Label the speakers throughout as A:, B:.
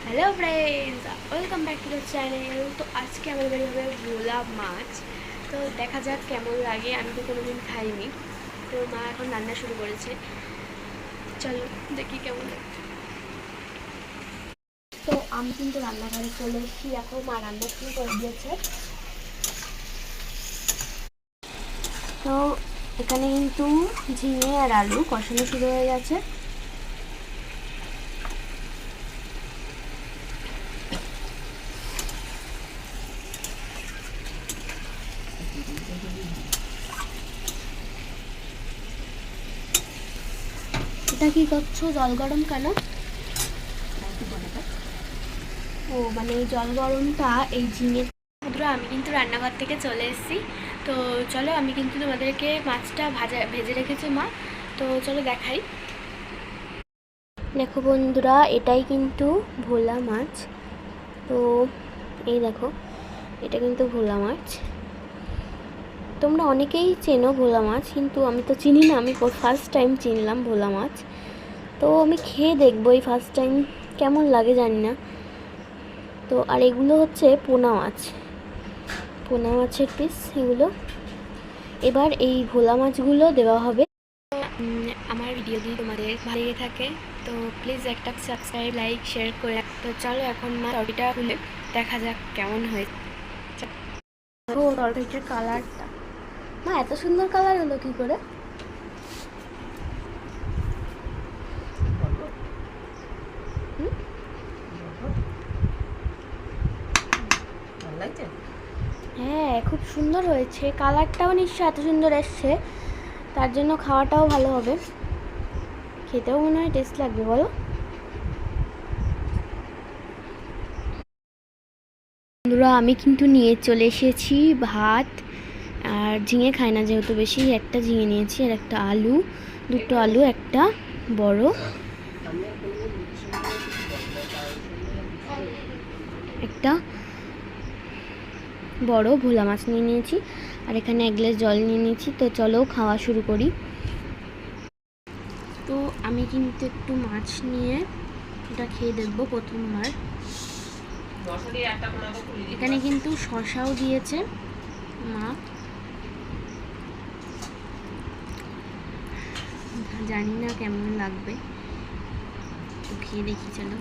A: Hello friends, welcome back to the channel. তো আজকে আমার বাড়ি হবে ভোলা মাছ। তো দেখা যাক কেমন লাগে, আমি তো কোনোদিন খাইনি। তো মা এখন রান্না শুরু করেছে, চলো দেখি কেমন লাগে। তো আমি কিন্তু রান্নাঘরে চলে এসেছি, এখন মা রান্না শুরু করে দিয়েছে। তো এখানে কিন্তু ঝিঙে আর আলু কষানো শুরু হয়ে গেছে। এটা কি করছো? জল গরম কেন? ও মানে এই জল গরমটা এই ঝিঙে। বন্ধুরা, আমি কিন্তু রান্নাঘর থেকে চলে এসেছি। তো চলো, আমি কিন্তু তোমাদেরকে মাছটা ভেজে রেখেছে মা। তো চলো দেখাই। দেখো বন্ধুরা, এটাই কিন্তু ভোলা মাছ। তো এই দেখো, এটা কিন্তু ভোলা মাছ। তোমরা অনেকেই চেনো ভোলা মাছ, কিন্তু আমি তো চিনি না। আমি ফার্স্ট টাইম চিনলাম ভোলা মাছ। তো আমি খেয়ে দেখবো এই ফার্স্ট টাইম কেমন লাগে, জানি না। তো আর এগুলো হচ্ছে পোনা মাছ, পোনা মাছের পিস এগুলো। এবার এই ভোলা মাছগুলো দেওয়া হবে। আমার ভিডিও যদি তোমাদের ভালো লেগে থাকে তো প্লিজ একটা সাবস্ক্রাইব, লাইক, শেয়ার করে। তো চলো এখন মা তরকারিটা খুলে দেখা যাক কেমন হয়েছে। ও তরকারিটার কালারটা, মা এত সুন্দর কালার হলো কি করে? হ্যাঁ, খুব সুন্দর হয়েছে। কালারটাও নিশ্চয়ই এত সুন্দর এসছে, তার জন্য খাওয়াটাও ভালো হবে, খেতেও মনে হয় টেস্ট লাগবে, বলো? বন্ধুরা, আমি কিন্তু নিয়ে চলে এসেছি ভাত। আর ঝিঙে খাই না যেহেতু বেশি, একটা ঝিঙে নিয়েছি আর একটা আলু, দুটো আলু, একটা বড়, একটা বড় ভোলা মাছ নিয়ে নিয়েছি। আর এখানে এক গ্লাস জল নিয়ে নিয়েছি। তো চলো খাওয়া শুরু করি। তো আমি কিন্তু একটু মাছ নিয়ে এটা খেয়ে দেখবো প্রথমবার। এখানে কিন্তু শসাও দিয়েছে মা, জানি না কেমন লাগবে, তো খেয়ে দেখি চলো।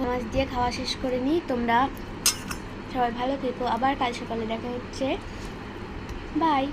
A: মাছ দিয়ে খাওয়া শেষ করে নিই। তোমরা সবাই ভালো থেকো, আবার কাল সকালে দেখা হচ্ছে। বাই।